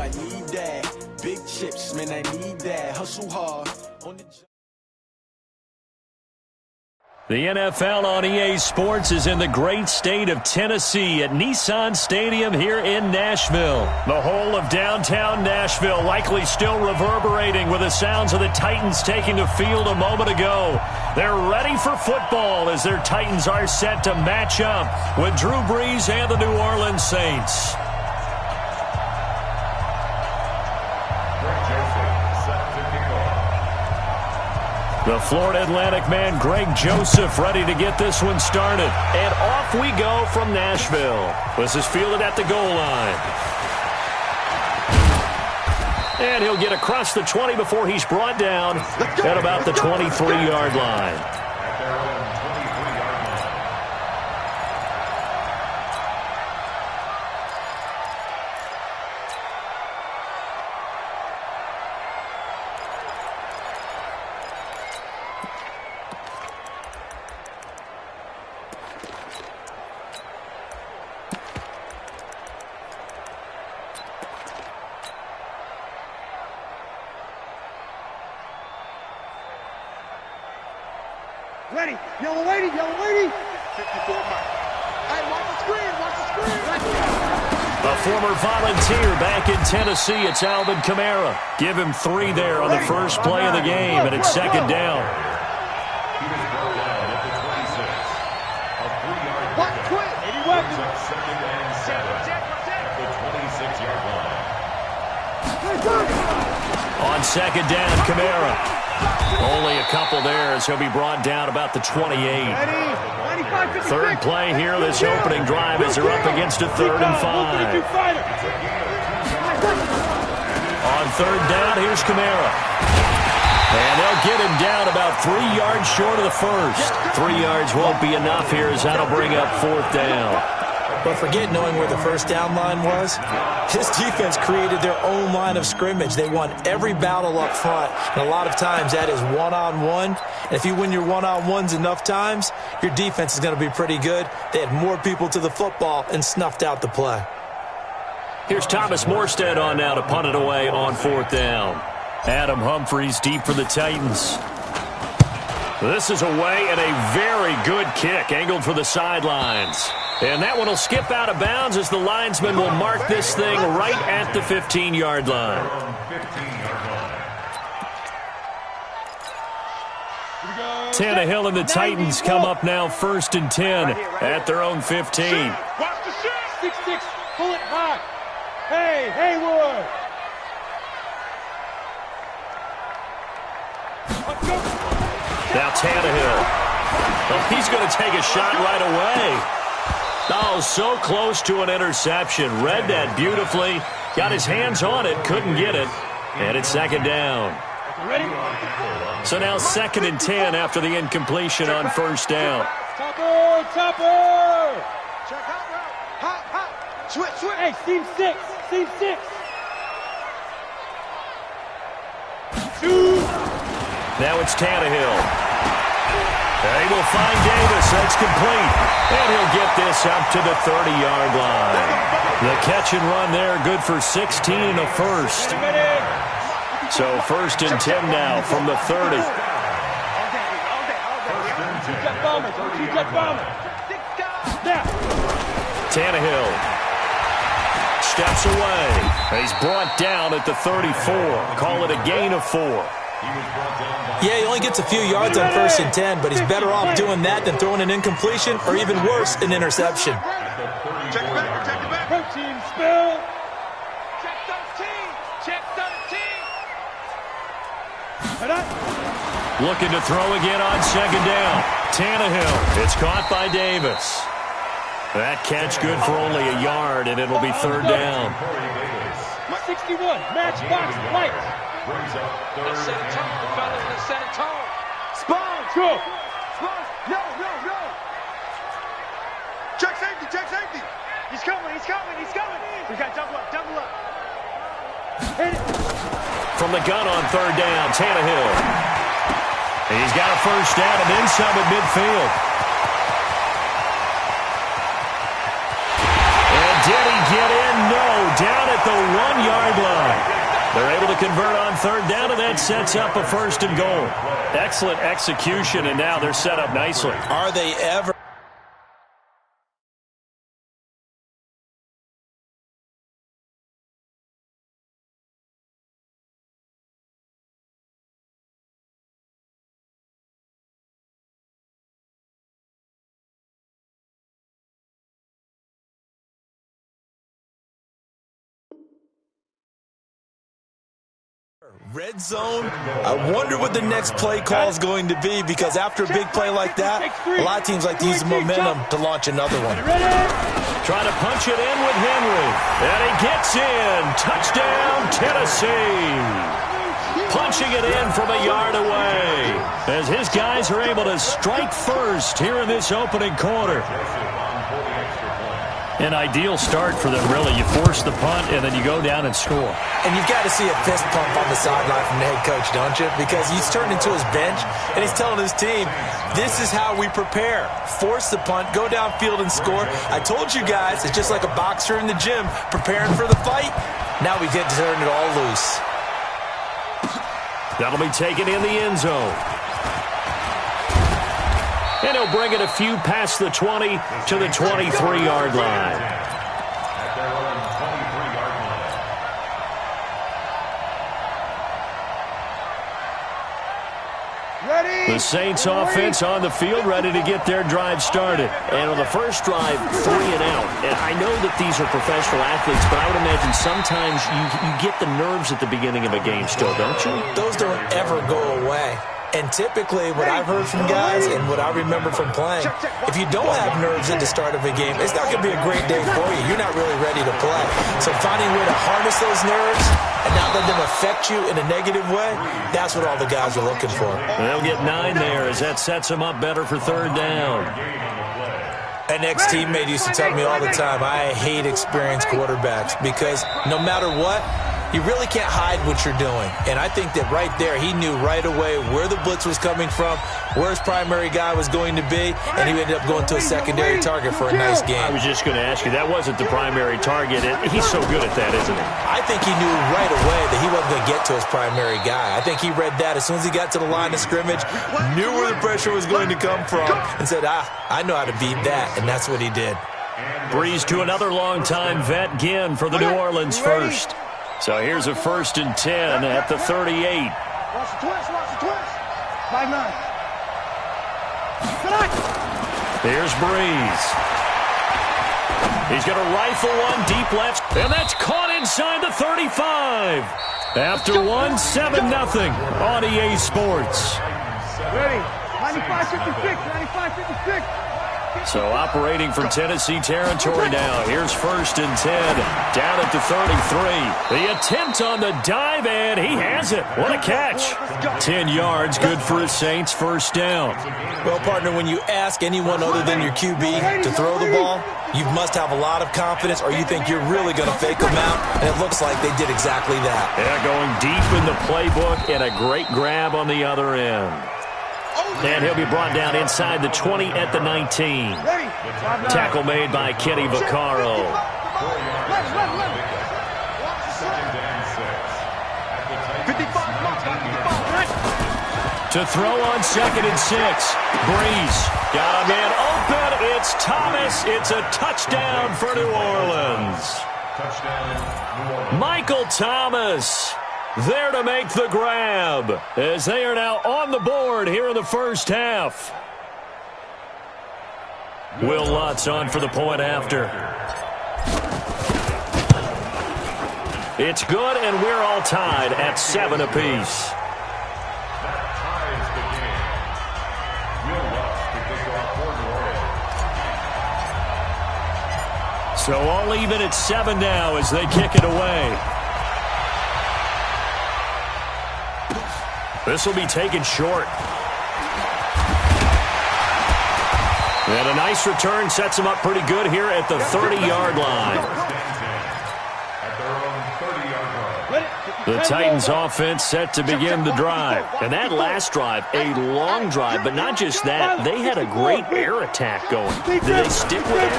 I need that. Big chips, man, I need that. Hustle hard on the job. The NFL on EA Sports is in the great state of Tennessee at Nissan Stadium here in Nashville. The whole of downtown Nashville likely still reverberating with the sounds of the Titans taking the field a moment ago. They're ready for football as their Titans are set to match up with Drew Brees and the New Orleans Saints. The Florida Atlantic man, Greg Joseph, ready to get this one started. And off we go from Nashville. This is fielded at the goal line. And he'll get across the 20 before he's brought down at about the 23-yard line. Ready, yellow lady, 54 mark. Hey, watch the screen. A former volunteer back in Tennessee, it's Alvin Kamara. Give him 3 there on the first play of the game, and it's second down. He was brought down at the 26. A 3-yard What? Quit! Second and 7 at the 26-yard line. On second down, Kamara. Only a couple there as he'll be brought down about the 28. Third play here, this opening drive as they're up against a 3rd and 5. On third down, here's Kamara. And they'll get him down about 3 yards short of the first. 3 yards won't be enough here as that'll bring up 4th down. But forget knowing where the first down line was. His defense created their own line of scrimmage. They won every battle up front, and a lot of times that is one-on-one. And if you win your one-on-ones enough times, your defense is going to be pretty good. They had more people to the football and snuffed out the play. Here's Thomas Morstead on now to punt it away on 4th down. Adam Humphries deep for the Titans. This is away and a very good kick, angled for the sidelines. And that one will skip out of bounds as the linesman will mark this thing right at the 15-yard line. Tannehill and the Titans come up now 1st and 10 at their own 15. Watch the shot! 6-6, pull it high. Hey, Haywood! Now Tannehill. Oh, he's going to take a shot right away. Oh, so close to an interception. Read that beautifully. Got his hands on it. Couldn't get it. And it's second down. So now 2nd and 10 after the incompletion on 1st down. Topper! Check hot route. Hot. Switch. Hey, seam 6. Now it's Tannehill. They will find Davis. That's complete. And he'll get this up to the 30-yard line. The catch and run there, good for 16 and a first. So 1st and 10 now from the 30. Tannehill steps away. He's brought down at the 34. Call it a gain of 4. Yeah, he only gets a few yards on 1st and 10, but he's better off doing that than throwing an incompletion or even worse, an interception. Check it back. Protein spill. Check 13. Looking to throw again on second down. Tannehill. It's caught by Davis. That catch good for only a yard, and it'll be 3rd down. 61, matchbox light. Brings up 3rd. Let's set a tone, fellas. Let's set a tone. Spawn, go. Spawn, no. Check safety. He's coming. We got double up. Hit it. From the gun on 3rd down, Tannehill. He's got a first down and then some at midfield. And did he get in? No, down at the 1-yard line. They're able to convert on third down, and that sets up a first and goal. Excellent execution, and now they're set up nicely. Are they ever? Red zone. I wonder what the next play call is going to be, because after a big play like that, a lot of teams like to use the momentum to launch another one. Trying to punch it in with Henry. And he gets in. Touchdown, Tennessee. Punching it in from a yard away as his guys are able to strike first here in this opening quarter. An ideal start for them, really. You force the punt, and then you go down and score. And you've got to see a fist pump on the sideline from the head coach, don't you? Because he's turned into his bench, and he's telling his team, this is how we prepare. Force the punt, go downfield and score. I told you guys, it's just like a boxer in the gym preparing for the fight. Now we get to turn it all loose. That'll be taken in the end zone. And he'll bring it a few past the 20 to the 23-yard line. The Saints offense on the field, ready to get their drive started. And on the first drive, 3 and out. And I know that these are professional athletes, but I would imagine sometimes you get the nerves at the beginning of a game still, don't you? Those don't ever go away. And typically, what I've heard from guys and what I remember from playing, if you don't have nerves at the start of a game, it's not going to be a great day for you. You're not really ready to play. So finding a way to harness those nerves and not let them affect you in a negative way, that's what all the guys are looking for. They'll get 9 there as that sets them up better for third down. An ex-teammate used to tell me all the time, I hate experienced quarterbacks because no matter what, you really can't hide what you're doing. And I think that right there, he knew right away where the blitz was coming from, where his primary guy was going to be, and he ended up going to a secondary target for a nice game. I was just going to ask you, that wasn't the primary target. He's so good at that, isn't he? I think he knew right away that he wasn't going to get to his primary guy. I think he read that as soon as he got to the line of scrimmage, knew where the pressure was going to come from, and said, I know how to beat that, and that's what he did. Breeze to another long-time vet, Ginn, for the New Orleans first. So here's a 1st and 10 at the 38. Watch the twist, watch the twist. 5-9. Here's Breeze. He's going to rifle one deep left, and that's caught inside the 35. After one, 7-0 on EA Sports. Ready. 95-56, 95-56. So operating from Tennessee territory now. Here's 1st and 10 down at the 33. The attempt on the dive, and he has it. What a catch. 10 yards, good for a Saints first down. Well, partner, when you ask anyone other than your QB to throw the ball, you must have a lot of confidence or you think you're really going to fake them out, and it looks like they did exactly that. Yeah, going deep in the playbook and a great grab on the other end. And he'll be brought down inside the 20 at the 19. Tackle made by Kenny Vaccaro. To throw on 2nd and 6. Breeze got a man open. It's Thomas. It's a touchdown for New Orleans. Michael Thomas there to make the grab as they are now on the board here in the first half. Will Lutz on for the point after. It's good, and we're all tied at 7 apiece. So all even at 7 now as they kick it away. This will be taken short. And a nice return sets him up pretty good here at the 30-yard line. The Titans offense set to begin the drive. And that last drive, a long drive, but not just that. They had a great air attack going. Did they stick with it?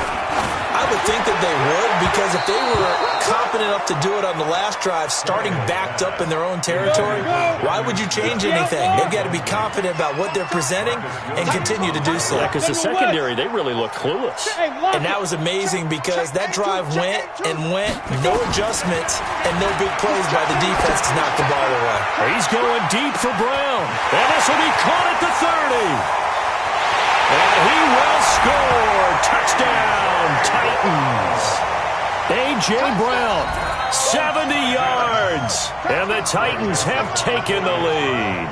I would think that they would, because if they were confident enough to do it on the last drive, starting backed up in their own territory, why would you change anything? They've got to be confident about what they're presenting and continue to do so. Yeah, because the secondary, they really look clueless. And that was amazing because that drive went and went, no adjustments, and no big plays by the defense to knock the ball away. He's going deep for Brown. And this will be caught at the 30. And he will score. Touchdown, Titans. A.J. Brown, 70 yards. And the Titans have taken the lead.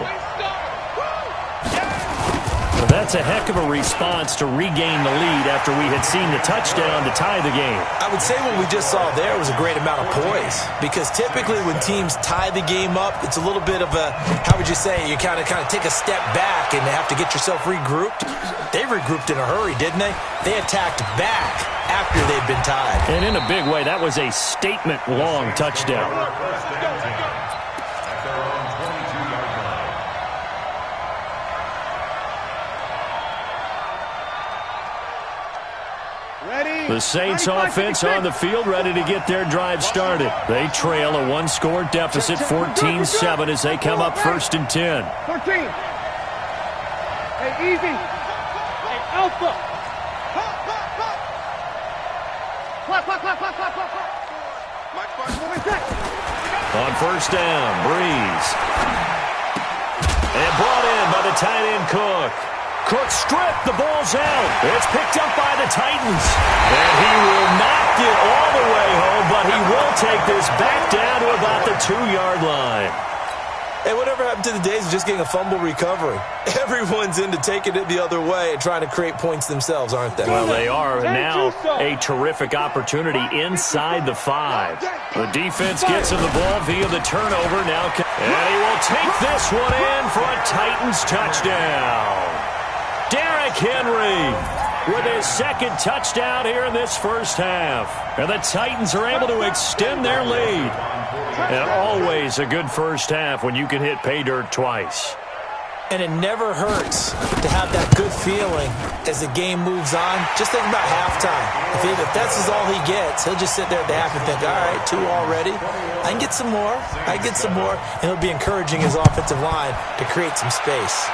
Well, that's a heck of a response to regain the lead after we had seen the touchdown to tie the game. I would say what we just saw there was a great amount of poise, because typically when teams tie the game up, it's a little bit of a, how would you say, you kind of take a step back and have to get yourself regrouped. They regrouped in a hurry, didn't they? They attacked back after they'd been tied. And in a big way, that was a statement-long touchdown. The Saints offense on the field, ready to get their drive started. They trail a one-score deficit, 14-7, as they come up 1st and 10. 14. Hey, easy. Hey, Alpha. Clock. On 1st down, Breeze. And brought in by the tight end Cook. Cook stripped, the ball's out. It's picked up by the Titans. And he will not get all the way home, but he will take this back down to about the 2-yard line. Hey, whatever happened to the days of just getting a fumble recovery? Everyone's into taking it the other way and trying to create points themselves, aren't they? Well, they are. And now a terrific opportunity inside the 5. The defense gets him the ball via the turnover. Now, and he will take this one in for a Titans touchdown. Derrick Henry with his 2nd touchdown here in this first half. And the Titans are able to extend their lead. And always a good first half when you can hit pay dirt twice. And it never hurts to have that good feeling as the game moves on. Just think about halftime. If that's all he gets, he'll just sit there at the half and think, all right, 2 already. I can get some more. And he'll be encouraging his offensive line to create some space.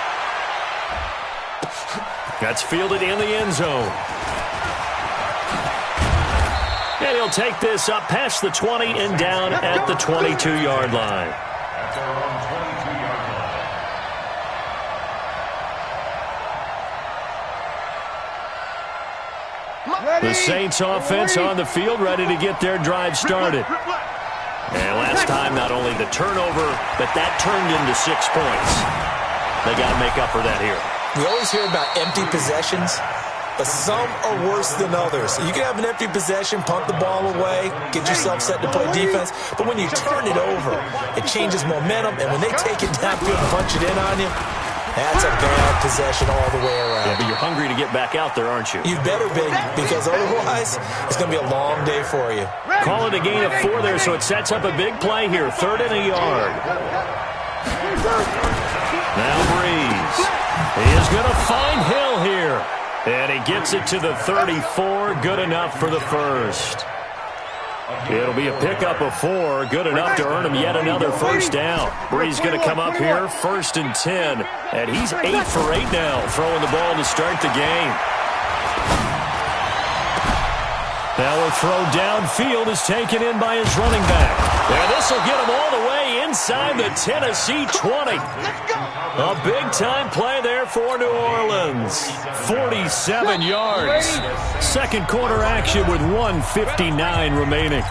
That's fielded in the end zone. And he'll take this up past the 20 and down at the 22-yard line. The Saints offense on the field, ready to get their drive started. And last time, not only the turnover, but that turned into 6 points. They got to make up for that here. We always hear about empty possessions, but some are worse than others. You can have an empty possession, punt the ball away, get yourself set to play defense, but when you turn it over, it changes momentum, and when they take it downfield and punch it in on you, that's a bad possession all the way around. Yeah, but you're hungry to get back out there, aren't you? You better be, because otherwise, it's going to be a long day for you. Call it a gain of 4 there, so it sets up a big play here, 3rd and a yard. Now Breeze. He is going to find Hill here. And he gets it to the 34. Good enough for the first. It'll be a pickup of 4. Good enough to earn him yet another first down. Breeze going to come up here, 1st and 10. And he's 8 for 8 now, throwing the ball to start the game. Now a throw downfield is taken in by his running back. And this will get him all the way inside the Tennessee 20. A big-time play there for New Orleans. 47 yards. Second quarter action with 1:59 remaining.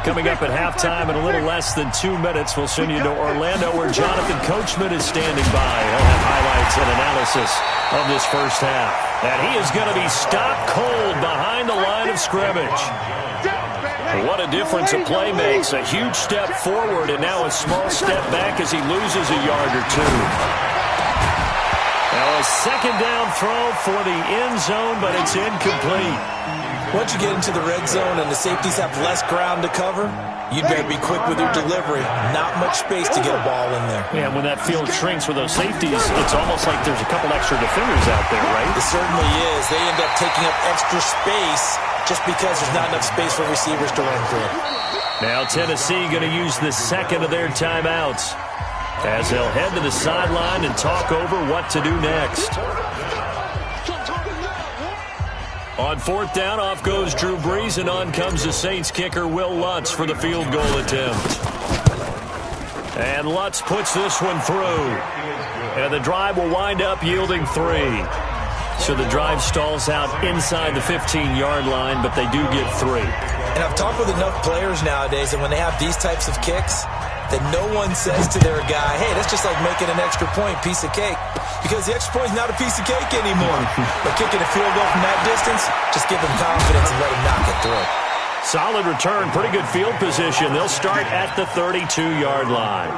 Coming up at halftime in a little less than 2 minutes, we'll send you to Orlando where Jonathan Coachman is standing by. He'll have highlights and analysis of this first half. And he is going to be stopped cold behind the line of scrimmage. What a difference a play makes. A huge step forward and now a small step back as he loses a yard or 2. Now a 2nd down throw for the end zone, but it's incomplete. Once you get into the red zone and the safeties have less ground to cover, you better be quick with your delivery. Not much space to get a ball in there. Yeah, when that field shrinks with those safeties, it's almost like there's a couple extra defenders out there, right? It certainly is. They end up taking up extra space just because there's not enough space for receivers to run through. Now Tennessee going to use the second of their timeouts as they'll head to the sideline and talk over what to do next. On fourth down, off goes Drew Brees, and on comes the Saints kicker, Will Lutz, for the field goal attempt. And Lutz puts this one through. And the drive will wind up yielding 3. So the drive stalls out inside the 15-yard line, but they do get 3. And I've talked with enough players nowadays that when they have these types of kicks, that no one says to their guy, hey, that's just like making an extra point, piece of cake. Because the extra point is not a piece of cake anymore. But kicking a field goal from that distance, just give them confidence and let them knock it through. Solid return, pretty good field position. They'll start at the 32-yard line.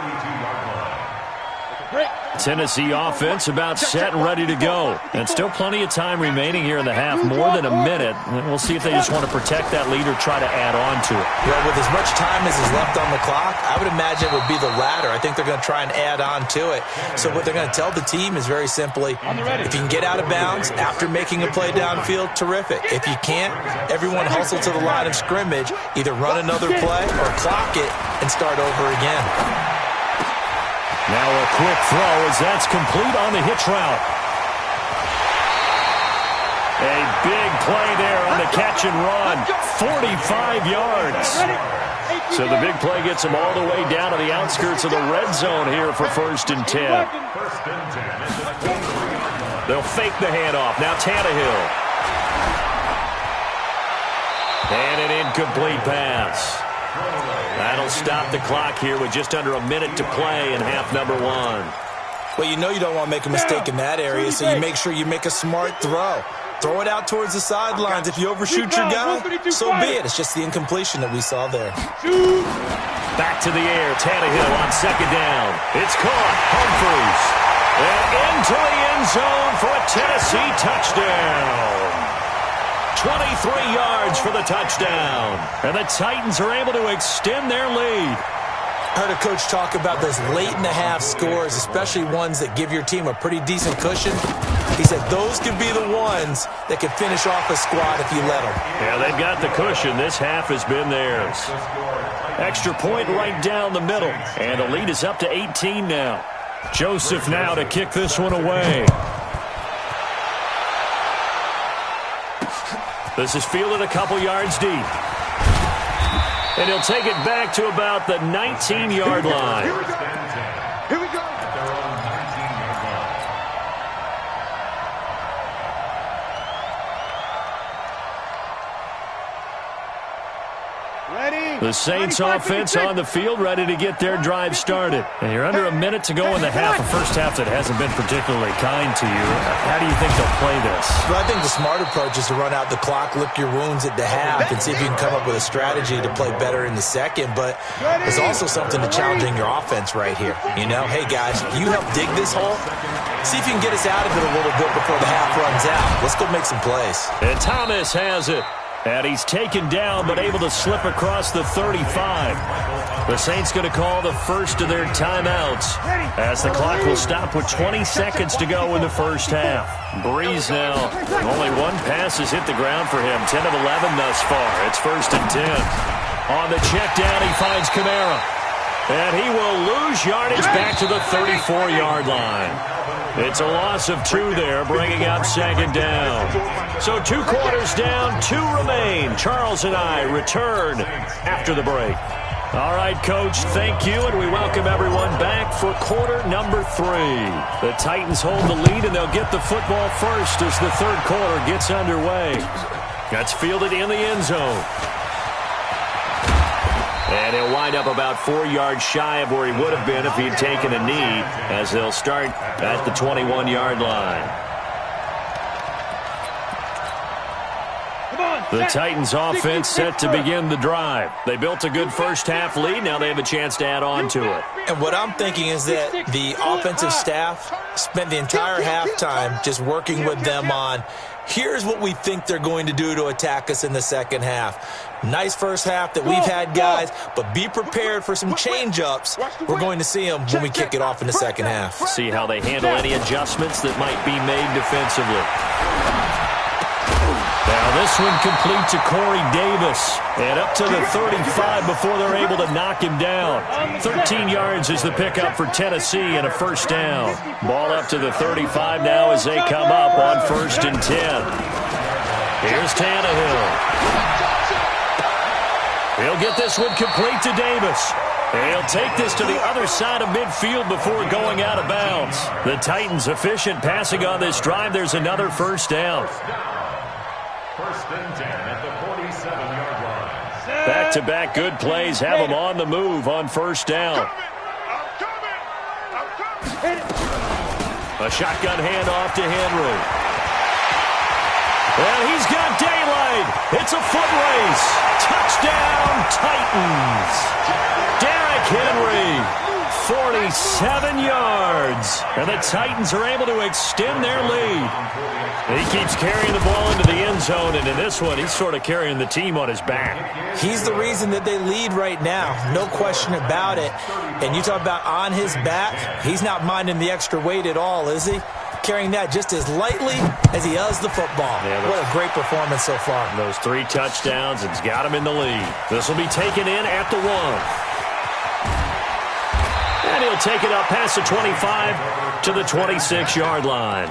Tennessee offense about set and ready to go. And still plenty of time remaining here in the half, more than a minute. We'll see if they just want to protect that lead or try to add on to it. Well, with as much time as is left on the clock, I would imagine it would be the latter. I think they're going to try and add on to it. So what they're going to tell the team is very simply, if you can get out of bounds after making a play downfield, terrific. If you can't, everyone hustle to the line of scrimmage, either run another play or clock it and start over again. Now a quick throw as that's complete on the hitch route. A big play there on the catch and run. 45 yards. So the big play gets them all the way down to the outskirts of the red zone here for 1st and 10. They'll fake the handoff. Now Tannehill. And an incomplete pass. That'll stop the clock here with just under a minute to play in half number 1. Well, you know you don't want to make a mistake in that area, so you make sure you make a smart throw. Throw it out towards the sidelines. If you overshoot your guy, so be it. It's just the incompletion that we saw there. Back to the air. Tannehill on second down. It's caught. Humphries. And into the end zone for a Tennessee touchdown. 23 yards for the touchdown. And the Titans are able to extend their lead. I heard a coach talk about those late-in-the-half scores, especially ones that give your team a pretty decent cushion. He said those could be the ones that could finish off a squad if you let them. Yeah, they've got the cushion. This half has been theirs. Extra point right down the middle. And the lead is up to 18 now. Joseph now to kick this one away. This is fielded a couple yards deep. And he'll take it back to about the 19-yard line. Here we go. The Saints offense on the field, ready to get their drive started. And you're under a minute to go in the half, a first half that hasn't been particularly kind to you. How do you think they'll play this? Well, I think the smart approach is to run out the clock, lick your wounds at the half, and see if you can come up with a strategy to play better in the second. But there's also something to challenging your offense right here. You know, hey, guys, you help dig this hole. See if you can get us out of it a little bit before the half runs out. Let's go make some plays. And Thomas has it. And he's taken down, but able to slip across the 35. The Saints going to call the first of their timeouts as the clock will stop with 20 seconds to go in the first half. Brees now. Only one pass has hit the ground for him. 10 of 11 thus far. It's 1st and 10. On the check down, he finds Kamara. And he will lose yardage back to the 34-yard line. It's a loss of 2 there, bringing up 2nd down. So 2 quarters down, 2 remain. Charles and I return after the break. All right, Coach, thank you, and we welcome everyone back for quarter number 3. The Titans hold the lead, and they'll get the football first as the third quarter gets underway. That's fielded in the end zone. And he'll wind up about 4 yards shy of where he would have been if he'd taken a knee, as they'll start at the 21-yard line. The Titans offense set to begin the drive. They built a good first half lead. Now they have a chance to add on to it. And what I'm thinking is that the offensive staff spent the entire halftime just working with them on, Here's what we think they're going to do to attack us in the second half. Nice first half that we've had, guys, but be prepared for some change-ups. We're going to see them when we kick it off in the second half. See how they handle any adjustments that might be made defensively. Now this one complete to Corey Davis. And up to the 35 before they're able to knock him down. 13 yards is the pickup for Tennessee and a first down. Ball up to the 35 now as they come up on 1st and 10. Here's Tannehill. He'll get this one complete to Davis. He'll take this to the other side of midfield before going out of bounds. The Titans efficient passing on this drive. There's another first down. 1st and 10 at the 47-yard line. Back-to-back good plays have them on the move on first down. A shotgun handoff to Henry. And he's got daylight. It's a foot race. Touchdown, Titans. Derrick Henry, 47 yards. And the Titans are able to extend their lead. He keeps carrying the ball into the end zone, and in this one, he's sort of carrying the team on his back. He's the reason that they lead right now. No question about it. And you talk about on his back, he's not minding the extra weight at all, is he? Carrying that just as lightly as he does the football. Yeah, what a great performance so far. Those 3 touchdowns, it's got him in the lead. This will be taken in at the 1. And he'll take it up past the 25 to the 26-yard line.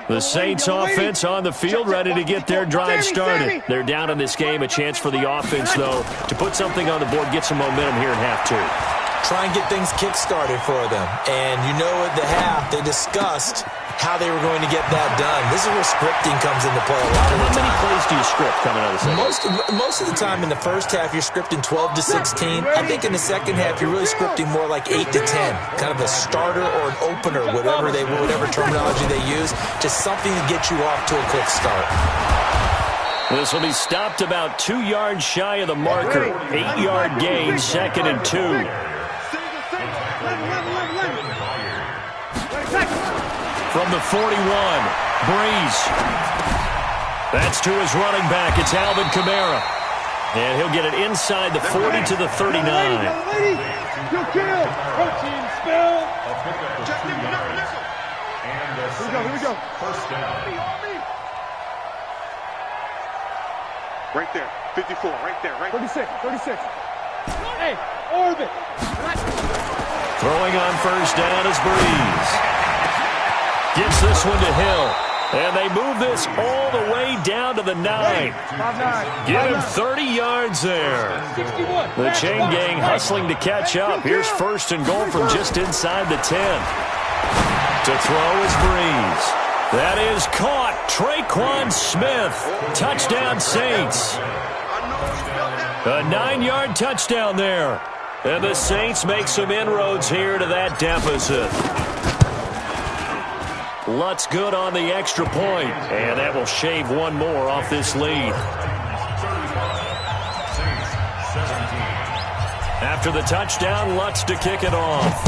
The Saints offense on the field, ready to get their drive started. They're down in this game. A chance for the offense, though, to put something on the board, get some momentum here in half 2. Try and get things kick-started for them. And you know at the half, they discussed how they were going to get that done. This is where scripting comes into play a lot of the time. How many plays do you script coming out of the second? Most of the time in the first half, you're scripting 12 to 16. I think in the second half, you're really scripting more like 8 to 10. Kind of a starter or an opener, whatever terminology they use. Just something to get you off to a quick start. This will be stopped about 2 yards shy of the marker. 8-yard gain, 2nd and 2. From the 41, Breeze. That's to his running back. It's Alvin Kamara. And he'll get it inside the 40 to the 39. You'll kill. Protein spill. Here we go. First down. Right there. 54. Right there. 36. Hey, orbit. Throwing on first down is Breeze. Gives this one to Hill. And they move this all the way down to the 9. Give him 30 yards there. The chain gang hustling to catch up. Here's 1st and goal from just inside the 10. To throw is Breeze. That is caught. Traquan Smith. Touchdown Saints. A 9-yard touchdown there. And the Saints make some inroads here to that deficit. Lutz good on the extra point, and that will shave one more off this lead. After the touchdown, Lutz to kick it off.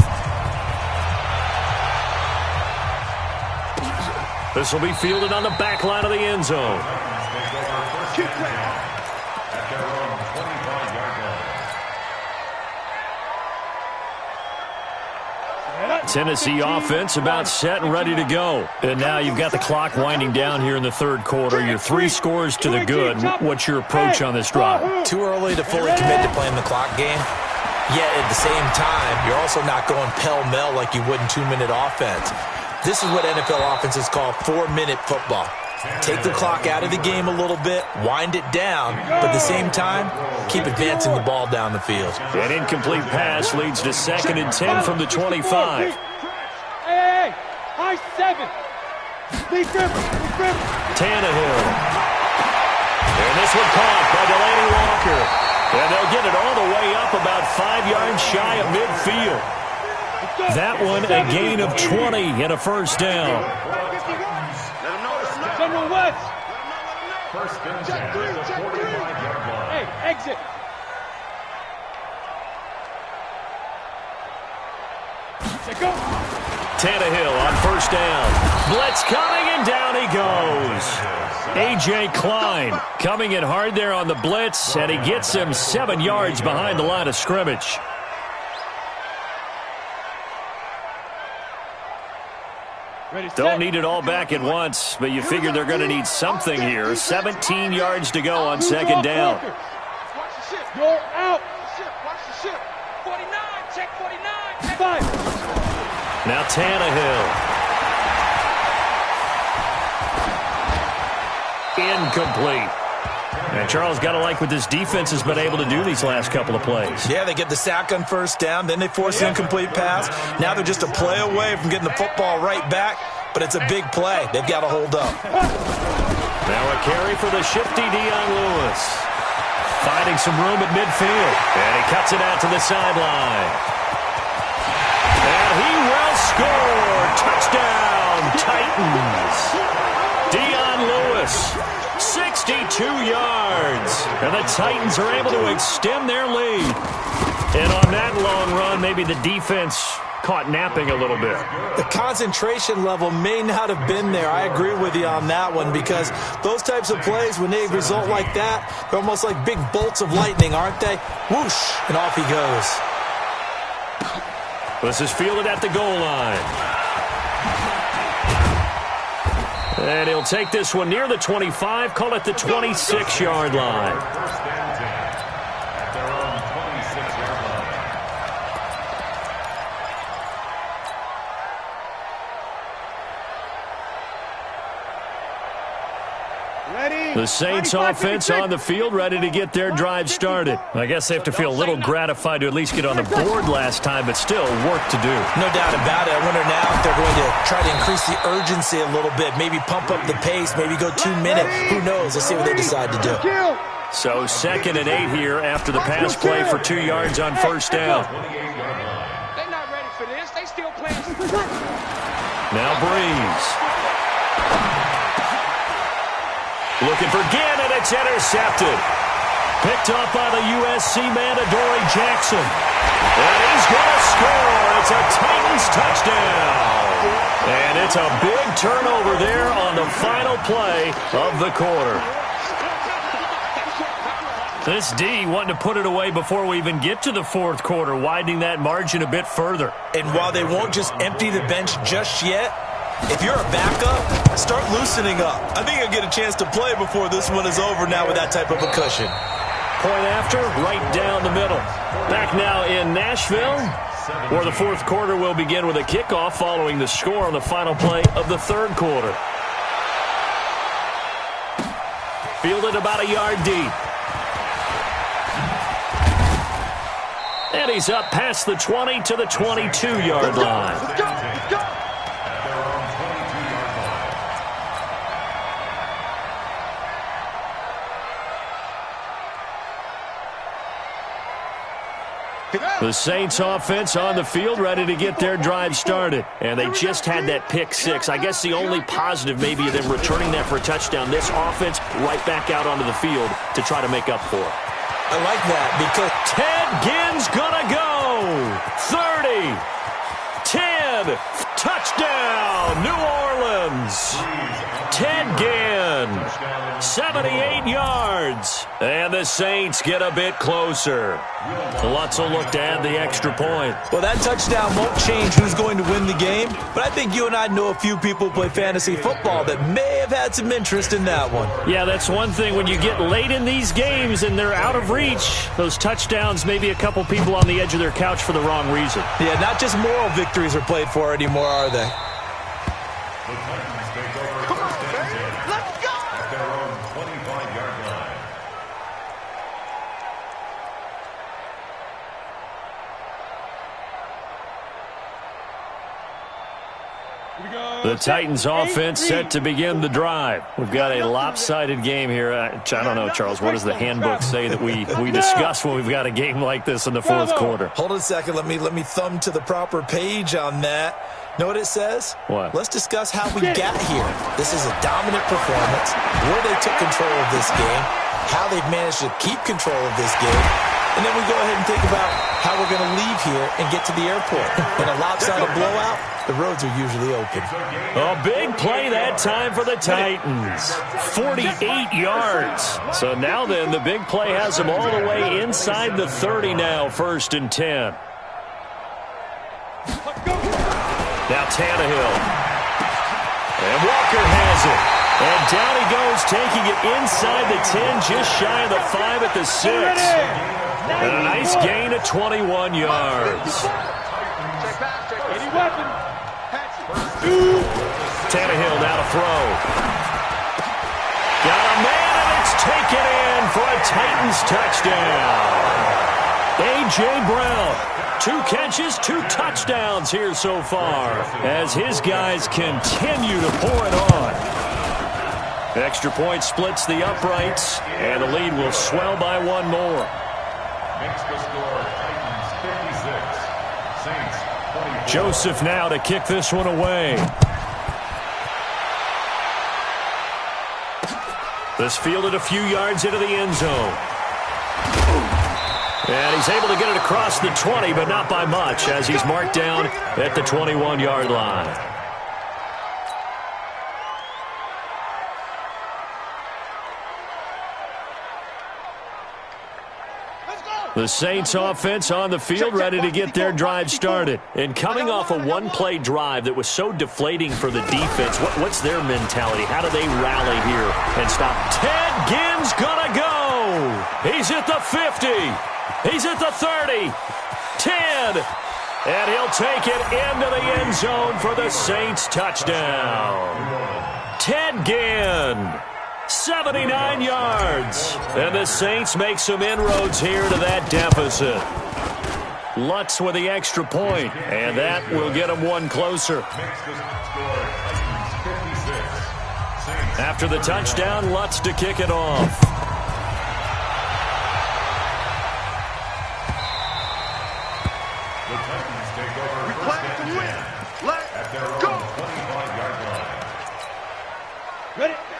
This will be fielded on the back line of the end zone. Tennessee offense about set and ready to go. And now you've got the clock winding down here in the third quarter. You're 3 scores to the good. What's your approach on this drive? Too early to fully commit to playing the clock game. Yet at the same time, you're also not going pell-mell like you would in 2-minute offense. This is what NFL offenses call 4-minute football. Take the clock out of the game a little bit, wind it down, but at the same time, keep advancing the ball down the field. An incomplete pass leads to 2nd and 10 from the 25. Hey, high 7. Tannehill. And this one caught by Delaney Walker. And they'll get it all the way up about 5 yards shy of midfield. That one a gain of 20 and a first down. First and 10 at the 45-yard line. Hey, exit. Go. Tannehill on first down. Blitz coming, and down he goes. A.J. Klein coming in hard there on the blitz, and he gets him 7 yards behind the line of scrimmage. Don't need it all back at once, but you figure they're going to need something here. 17 yards to go on second down. Watch the ship. Go out. Watch the ship. 49. Check 49. Check 5. Now Tannehill. Incomplete. And Charles, got to like what this defense has been able to do these last couple of plays. Yeah, they get the sack on first down, then they force the incomplete pass. Now they're just a play away from getting the football right back, but it's a big play. They've got to hold up. Now a carry for the shifty Dion Lewis. Finding some room at midfield. And he cuts it out to the sideline. And he will score. Touchdown, Titans. Dion Lewis, 62 yards. And the Titans are able to extend their lead. And on that long run, maybe the defense caught napping a little bit. The concentration level may not have been there. I agree with you on that one, because those types of plays, when they result like that, they're almost like big bolts of lightning, aren't they? Whoosh, and off he goes. This is fielded at the goal line. And he'll take this one near the 25, call it the 26-yard line. First and 10 at their own 26-yard line. Ready. The Saints 95, offense 56. on the field, ready to get their drive started. I guess they have to feel a little gratified to at least get on the board last time, but still work to do. No doubt about it. I wonder now if they're going to try to increase the urgency a little bit, maybe pump up the pace, maybe go 2 minute. Who knows? Let's see what they decide to do. Kill. So 2nd and 8 here after the pass play for 2 yards on first down. 28-yard line. They're not ready for this. They still playing. Now Breeze. Looking for Ginn, and it's intercepted. Picked off by the USC man, Adoree Jackson. And he's going to score. It's a Titans touchdown. And it's a big turnover there on the final play of the quarter. This D wanting to put it away before we even get to the fourth quarter, widening that margin a bit further. And while they won't just empty the bench just yet, if you're a backup, start loosening up. I think you'll get a chance to play before this one is over now with that type of a cushion. Point after, right down the middle. Back now in Nashville, where the fourth quarter will begin with a kickoff following the score on the final play of the third quarter. Fielded about a yard deep. And he's up past the 20 to the 22-yard line. Let's go. Let's go. At their own 22-yard line. The Saints offense on the field, ready to get their drive started. And they just had that pick six. I guess the only positive maybe of them returning that for a touchdown. This offense right back out onto the field to try to make up for it. I like that because Ted Ginn's gonna go. 30, 10, touchdown, New Orleans. Ted Ginn, 78 yards. And the Saints get a bit closer. Lutz will look to add the extra point. well, that touchdown won't change who's going to win the game, but I think you and I know a few people who play fantasy football that may have had some interest in that one. Yeah, that's one thing. When you get late in these games and they're out of reach, those touchdowns, maybe a couple people on the edge of their couch for the wrong reason. Yeah, not just moral victories are played for anymore, are they? The Titans take over first and 10 Let's go. at their own 25-yard line. The Titans offense set to begin the drive. We've got a lopsided game here. I don't know, Charles, what does the handbook say that we discuss when we've got a game like this in the fourth quarter? Hold on a second. Let me thumb to the proper page on that. Know what it says? What? Let's discuss how we got here. This is a dominant performance, where they took control of this game, how they've managed to keep control of this game, and then we go ahead and think about how we're going to leave here and get to the airport. In a lopsided blowout, the roads are usually open. A big play that time for the Titans. 48 yards. So now then, the big play has them all the way inside the 30 now, 1st and 10. Now Tannehill. And Walker has it. And down he goes, taking it inside the 10, just shy of the 5 at the 6. And a nice gain of 21 yards. Tannehill now to throw. Got a man, and it's taken in for a Titans touchdown. A.J. Brown. 2 catches, 2 touchdowns here so far as his guys continue to pour it on. Extra point splits the uprights, and the lead will swell by 1 more. Makes the score Titans 56, Saints 24. Joseph now to kick this one away. This fielded a few yards into the end zone. And he's able to get it across the 20, but not by much, as he's marked down at the 21-yard line. The Saints offense on the field, ready to get their drive started. And coming off a one-play drive that was so deflating for the defense, what's their mentality? How do they rally here and stop? Ted Ginn's gonna go! He's at the 50. He's at the 30, 10, and he'll take it into the end zone for the Saints touchdown. Ted Ginn, 79 yards, and the Saints make some inroads here to that deficit. Lutz with the extra point, and that will get them 1 closer. After the touchdown, Lutz to kick it off.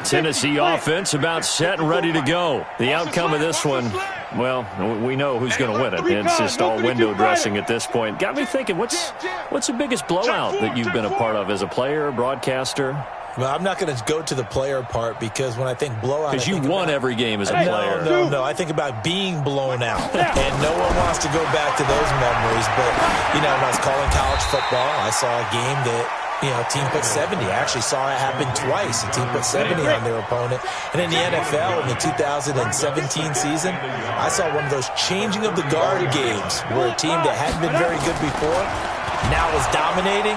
Tennessee offense about set and ready to go. The outcome of this one, well, we know who's going to win it. It's just all window dressing at this point. Got me thinking, what's the biggest blowout that you've been a part of as a player, broadcaster? Well, I'm not going to go to the player part because when I think blowout, because you won every game as a player. No. I think about being blown out, and no one wants to go back to those memories. But when I was calling college football, I saw a game that team put 70. I actually saw it happen twice. A team put 70 on their opponent. And in the NFL, in the 2017 season, I saw one of those changing of the guard games where a team that hadn't been very good before now is dominating.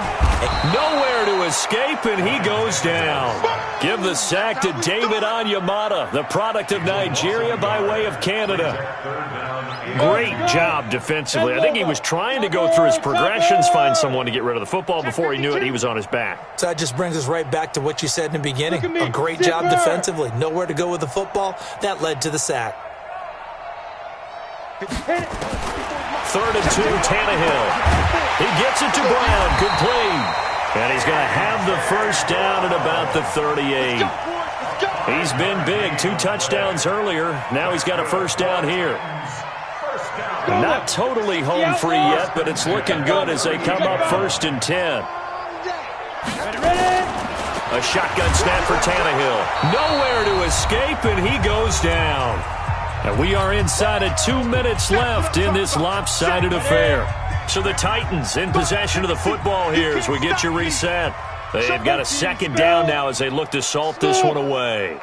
Nowhere to escape, and he goes down. Give the sack to David Onyemata, the product of Nigeria by way of Canada. Great job defensively. I think he was trying to go through his progressions, find someone to get rid of the football. Before he knew it, he was on his back. So that just brings us right back to what you said in the beginning. A great job defensively. Nowhere to go with the football. That led to the sack. 3rd and 2, Tannehill. He gets it to Brown. Good play. And he's going to have the first down at about the 38. He's been big. 2 touchdowns earlier. Now he's got a first down here. Not totally home free yet, but it's looking good as they come up 1st and 10. A shotgun snap for Tannehill. Nowhere to escape, and he goes down. And we are inside of 2 minutes left in this lopsided affair. So the Titans in possession of the football here as we get you reset. They've got a 2nd down now as they look to salt this one away.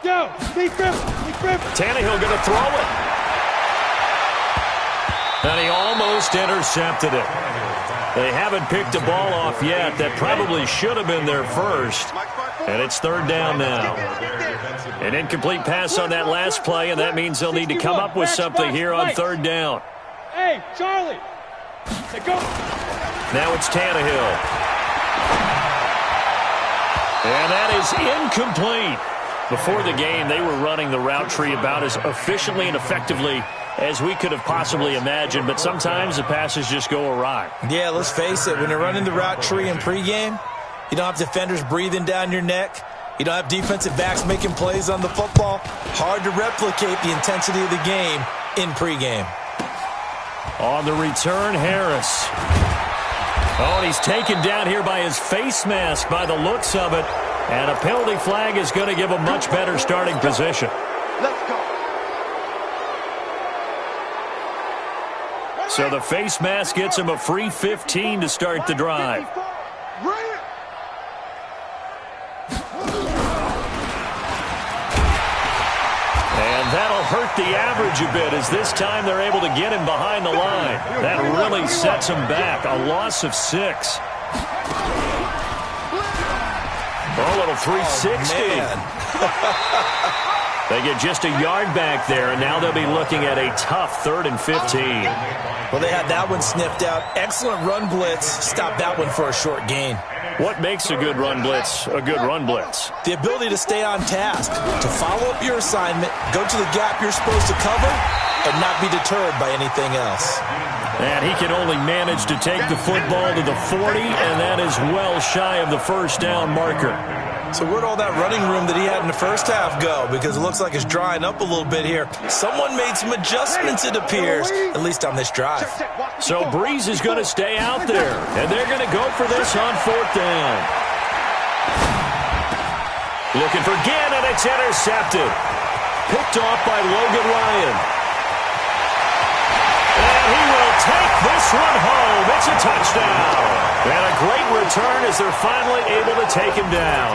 Tannehill going to throw it. And he almost intercepted it. They haven't picked a ball off yet. That probably should have been their first. And it's 3rd down now. An incomplete pass on that last play, and that means they'll need to come up with something here on 3rd down. Hey, Charlie. Now it's Tannehill. And that is incomplete. Before the game, they were running the route tree about as efficiently and effectively as we could have possibly imagined, but sometimes the passes just go awry. Yeah, let's face it, when you're running the route tree in pregame, you don't have defenders breathing down your neck. You don't have defensive backs making plays on the football. Hard to replicate the intensity of the game in pregame. On the return, Harris. Oh, and he's taken down here by his face mask by the looks of it. And a penalty flag is going to give a much better starting position. Let's go. So the face mask gets him a free 15 to start the drive. And that'll hurt the average a bit as this time they're able to get him behind the line. That really sets him back. A loss of 6. A little 360. They get just a yard back there, and now they'll be looking at a tough 3rd and 15. Well, they had that one sniffed out. Excellent run blitz. Stop that one for a short gain. What makes a good run blitz a good run blitz? The ability to stay on task, to follow up your assignment, go to the gap you're supposed to cover, and not be deterred by anything else. And he can only manage to take the football to the 40, and that is well shy of the first down marker. So where'd all that running room that he had in the first half go? Because it looks like it's drying up a little bit here. Someone made some adjustments, it appears, at least on this drive. So Breeze is going to stay out there, and they're going to go for this on 4th down. Looking for Ginn, and it's intercepted. Picked off by Logan Ryan. And he will take this one home. It's a touchdown. And a great return as they're finally able to take him down.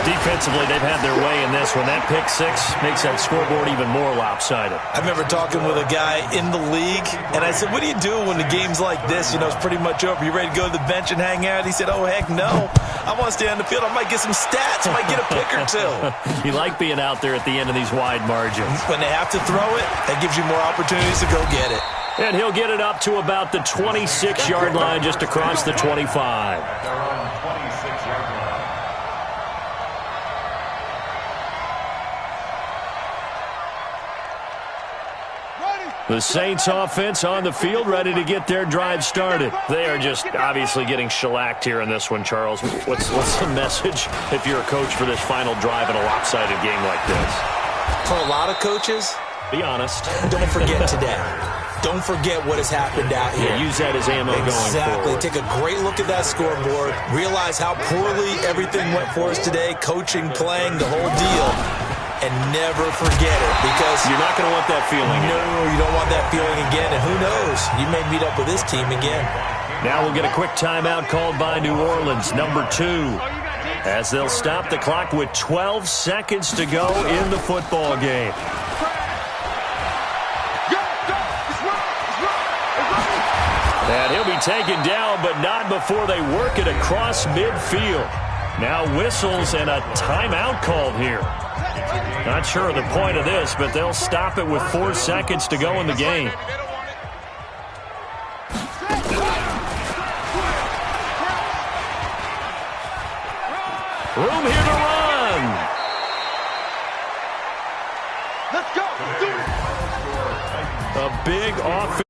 Defensively, they've had their way in this one. That pick 6 makes that scoreboard even more lopsided. I remember talking with a guy in the league, and I said, what do you do when the game's like this? You know, it's pretty much over. You ready to go to the bench and hang out? He said, oh, heck no. I want to stay on the field. I might get some stats. I might get a pick or 2. You like being out there at the end of these wide margins. When they have to throw it, that gives you more opportunities to go get it. And he'll get it up to about the 26-yard line just across the 25. They're on the 26-yard line. The Saints offense on the field, ready to get their drive started. They are just obviously getting shellacked here in this one, Charles. What's the message if you're a coach for this final drive in a lopsided game like this? For a lot of coaches, be honest. Don't forget today. Don't forget what has happened out here. Yeah, use that as ammo going forward. Exactly. Take a great look at that scoreboard. Realize how poorly everything went for us today. Coaching, playing, the whole deal. And never forget it, because you're not going to want that feeling. No, you don't want that feeling again. And who knows? You may meet up with this team again. Now we'll get a quick timeout called by New Orleans, number 2, as they'll stop the clock with 12 seconds to go in the football game. And he'll be taken down, but not before they work it across midfield. Now whistles and a timeout called here. Not sure of the point of this, but they'll stop it with 4 seconds to go in the game. Room here to run. Let's go. A big offense.